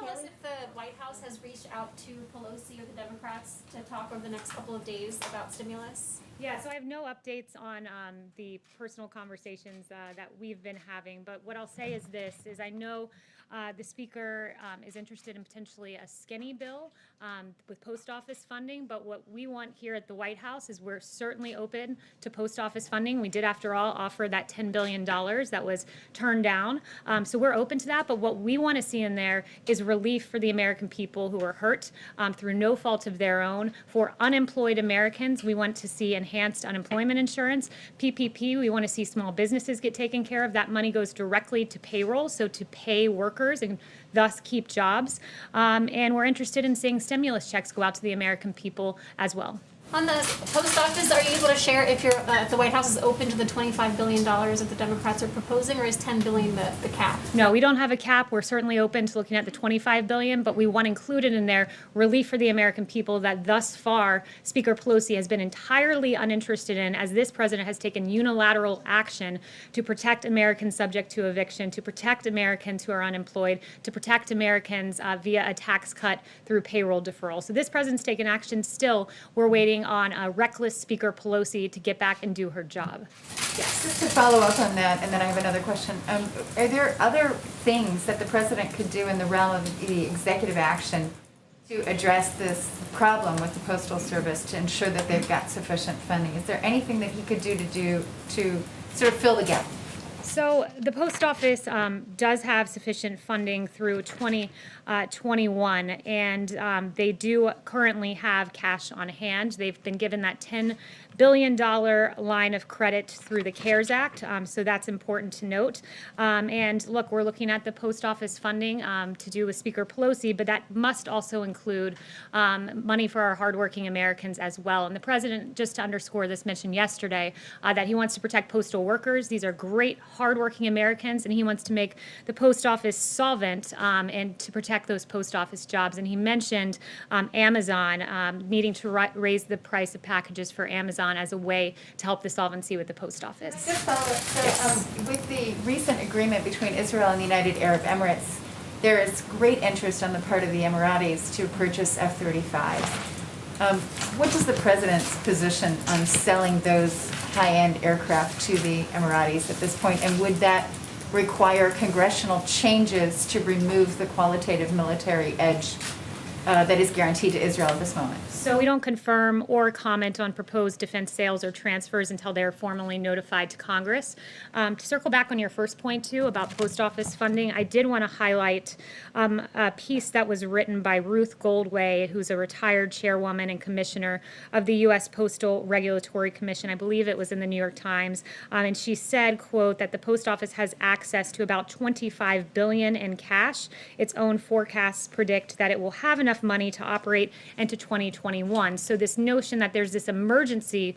tell us if the White House has reached out to Pelosi or the Democrats to talk over the next couple of days about stimulus? Yeah, so I have no updates on the personal conversations that we've been having, but what I'll say is this, is I know the speaker is interested in potentially a skinny bill with post office funding, but what we want here at the White House is we're certainly open to post office funding. We did, after all, offer that $10 billion that was turned down. So we're open to that, but what we want to see in there is relief for the American people who are hurt through no fault of their own. For unemployed Americans, we want to see enhanced unemployment insurance. PPP, we want to see small businesses get taken care of. That money goes directly to payroll, so to pay workers and thus keep jobs. And we're interested in seeing stimulus checks go out to the American people as well. On the post office, are you able to share if if the White House is open to the $25 billion that the Democrats are proposing, or is $10 billion the cap? No, we don't have a cap. We're certainly open to looking at the $25 billion, but we want included in there relief for the American people that thus far Speaker Pelosi has been entirely uninterested in, as this president has taken unilateral action to protect Americans subject to eviction, to protect Americans who are unemployed, to protect Americans via a tax cut through payroll deferral. So this president's taken action. Still, we're waiting on a reckless Speaker Pelosi to get back and do her job. Yes, just to follow up on that, and then I have another question. Are there other things that the president could do in the realm of the executive action to address this problem with the Postal Service to ensure that they've got sufficient funding? Is there anything that he could do to sort of fill the gap? So the post office does have sufficient funding through 2021, and they do currently have cash on hand. They've been given that $10 billion line of credit through the CARES Act, so that's important to note. And look, we're looking at the post office funding to do with Speaker Pelosi, but that must also include money for our hardworking Americans as well. And the president, just to underscore this, mentioned yesterday that he wants to protect postal workers. These are great, hardworking Americans, and he wants to make the post office solvent and to protect those post office jobs. And he mentioned Amazon needing to raise the price of packages for Amazon as a way to help the solvency with the post office. Just follow up. So, with the recent agreement between Israel and the United Arab Emirates, there is great interest on the part of the Emiratis to purchase F-35s. What is the president's position on selling those high-end aircraft to the Emiratis at this point, and would that require congressional changes to remove the qualitative military edge that is guaranteed to Israel at this moment? So we don't confirm or comment on proposed defense sales or transfers until they're formally notified to Congress. To circle back on your first point, too, about post office funding, I did want to highlight a piece that was written by Ruth Goldway, who's a retired chairwoman and commissioner of the U.S. Postal Regulatory Commission. I believe it was in the New York Times. And she said, quote, that the post office has access to about $25 billion in cash. Its own forecasts predict that it will have enough money to operate into 2021. So this notion that there's this emergency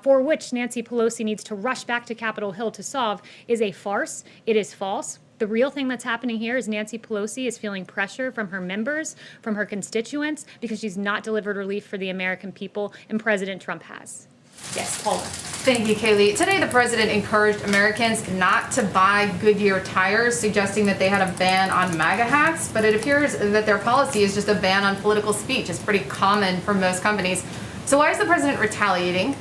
for which Nancy Pelosi needs to rush back to Capitol Hill to solve is a farce. It is false. The real thing that's happening here is Nancy Pelosi is feeling pressure from her members, from her constituents, because she's not delivered relief for the American people, and President Trump has. Yes, Paula. Thank you, Kaylee. Today, the president encouraged Americans not to buy Goodyear tires, suggesting that they had a ban on MAGA hats, but it appears that their policy is just a ban on political speech. It's pretty common for most companies. So why is the president retaliating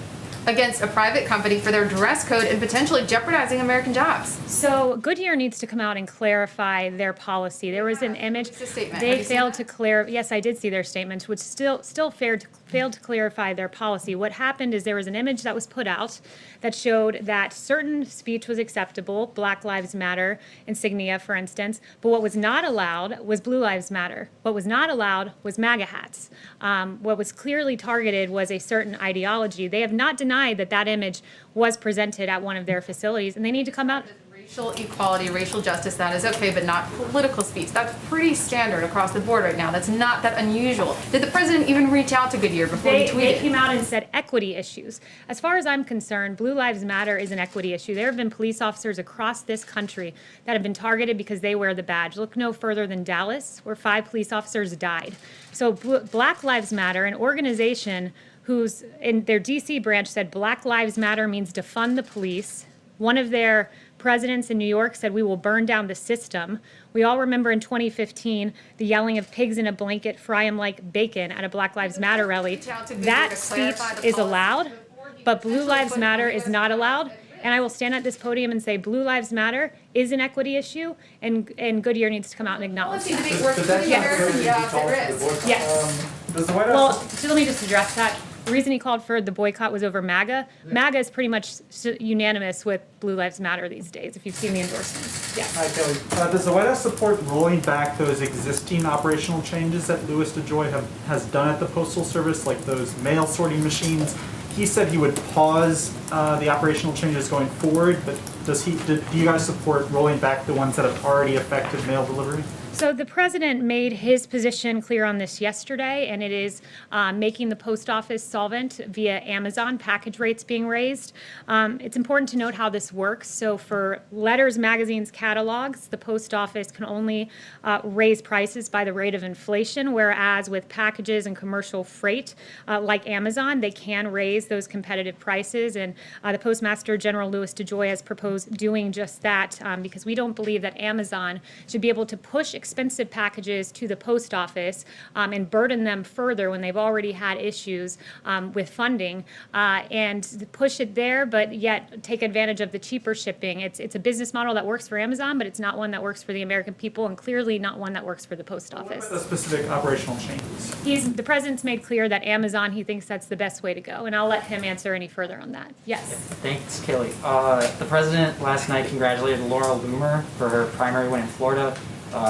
against a private company for their dress code and potentially jeopardizing American jobs? So Goodyear needs to come out and clarify their policy. There was an image. It's a statement. Have They you seen failed that? to clarify. Yes, I did see their statements, which still failed to clarify their policy. What happened is there was an image that was put out that showed that certain speech was acceptable, Black Lives Matter insignia, for instance, but what was not allowed was Blue Lives Matter. What was not allowed was MAGA hats. What was clearly targeted was a certain ideology. They have not denied that that image was presented at one of their facilities, and they need to come out. Racial equality, racial justice, that is okay, but not political speech. That's pretty standard across the board right now. That's not that unusual. Did the president even reach out to Goodyear before he tweeted? They came out and said equity issues. As far as I'm concerned, Blue Lives Matter is an equity issue. There have been police officers across this country that have been targeted because they wear the badge. Look no further than Dallas, where 5 police officers died. So Black Lives Matter, an organization whose in their DC branch said Black Lives Matter means defund the police. One of their presidents in New York said we will burn down the system. We all remember in 2015 the yelling of pigs in a blanket, fry 'em like bacon at a Black Lives Matter rally. Reach out to Goodyear That to speech clarify the is policy allowed, before he but Blue potentially Lives put Matter is Goodyear's not job allowed. at risk. And I will stand at this podium and say Blue Lives Matter is an equity issue, and Goodyear needs to come out and acknowledge Policy that. debate where putting American jobs at risk. Yes. Does the White Well, House, so let me just address that. The reason he called for the boycott was over MAGA. MAGA is pretty much unanimous with Blue Lives Matter these days, if you've seen the endorsements. Yes. hi Kelly, does the White House support rolling back those existing operational changes that Louis DeJoy has done at the Postal Service, like those mail sorting machines? He said he would pause the operational changes going forward, but do you guys support rolling back the ones that have already affected mail delivery? So the president made his position clear on this yesterday, and it is making the post office solvent via Amazon, package rates being raised. It's important to note how this works. So for letters, magazines, catalogs, the post office can only raise prices by the rate of inflation, whereas with packages and commercial freight, like Amazon, they can raise those competitive prices. And the Postmaster General Louis DeJoy has proposed doing just that because we don't believe that Amazon should be able to push expensive packages to the post office and burden them further when they've already had issues with funding and push it there, but yet take advantage of the cheaper shipping. It's a business model that works for Amazon, but it's not one that works for the American people, and clearly not one that works for the post What office. about the specific operational changes? The president's made clear that Amazon, he thinks that's the best way to go, and I'll let him answer any further on that. Yes. Thanks, Kelly. The president last night congratulated Laura Loomer for her primary win in Florida.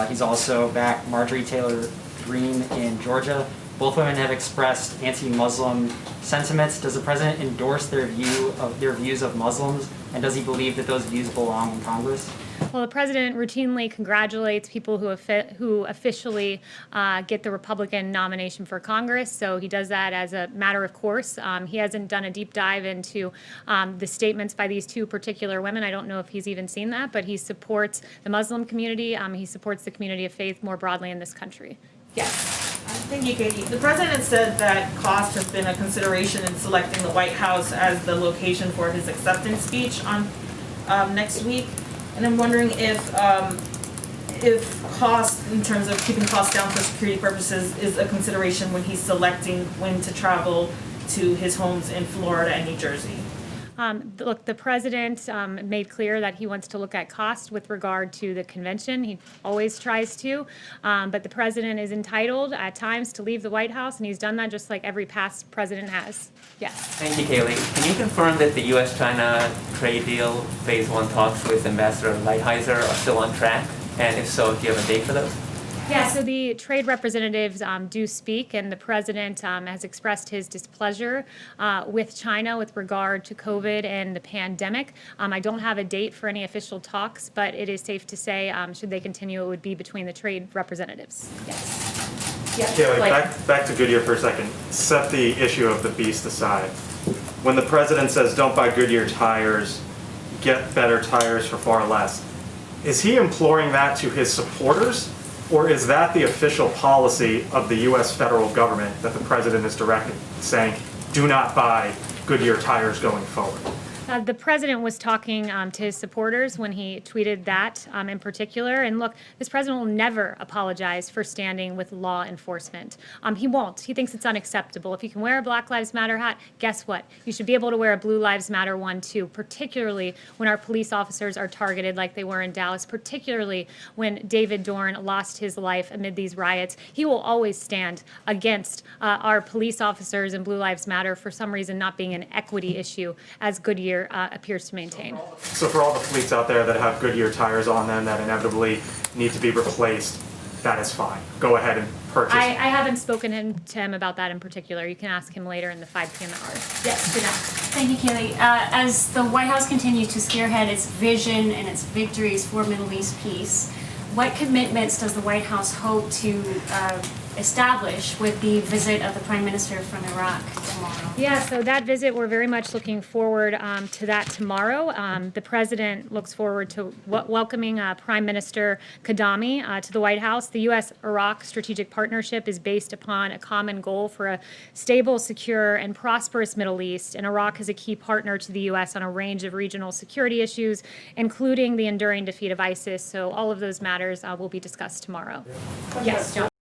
He's also backed Marjorie Taylor Greene in Georgia. Both women have expressed anti-Muslim sentiments. Does the president endorse their views of Muslims, and does he believe that those views belong in Congress? Well, the president routinely congratulates people who officially get the Republican nomination for Congress, so he does that as a matter of course. He hasn't done a deep dive into the statements by these two particular women. I don't know if he's even seen that, but he supports the Muslim community. He supports the community of faith more broadly in this country. Yes. Thank you, Katie. The president said that cost has been a consideration in selecting the White House as the location for his acceptance speech on next week. And I'm wondering if cost, in terms of keeping costs down for security purposes, is a consideration when he's selecting when to travel to his homes in Florida and New Jersey. Look, the president made clear that he wants to look at cost with regard to the convention. He always tries to, but the president is entitled at times to leave the White House, and he's done that just like every past president has. Yes. Thank you, Kaylee. Can you confirm that the U.S.-China trade deal Phase 1 talks with Ambassador Lighthizer are still on track? And if so, do you have a date for those? Yeah, so the trade representatives do speak, and the president has expressed his displeasure with China with regard to COVID and the pandemic. I don't have a date for any official talks, but it is safe to say, should they continue, it would be between the trade representatives. Yes. Yes. Kelly, Blake. back to Goodyear for a second. Set the issue of the beast aside. When the president says don't buy Goodyear tires, get better tires for far less, is he imploring that to his supporters? Or is that the official policy of the U.S. federal government that the president is directing, saying, do not buy Goodyear tires going forward? The president was talking to his supporters when he tweeted that in particular. And look, this president will never apologize for standing with law enforcement. He won't. He thinks it's unacceptable. If you can wear a Black Lives Matter hat, guess what? You should be able to wear a Blue Lives Matter one too, particularly when our police officers are targeted like they were in Dallas, particularly when David Dorn lost his life amid these riots. He will always stand against our police officers and Blue Lives Matter for some reason not being an equity issue, as Goodyear appears to maintain. So for all the fleets out there that have Goodyear tires on them that inevitably need to be replaced, that is fine. Go ahead and purchase. I haven't spoken to him about that in particular. You can ask him later in the 5 p.m. hour. Yes, Jeanette. Thank you, Kaylee. As the White House continues to spearhead its vision and its victories for Middle East peace, what commitments does the White House hope to establish with the visit of the Prime Minister from Iraq tomorrow? Yeah, so that visit, we're very much looking forward to that tomorrow. The president looks forward to welcoming Prime Minister Kadami to the White House. The U.S.-Iraq strategic partnership is based upon a common goal for a stable, secure, and prosperous Middle East, and Iraq is a key partner to the U.S. on a range of regional security issues, including the enduring defeat of ISIS. So all of those matters will be discussed tomorrow. Yes, John?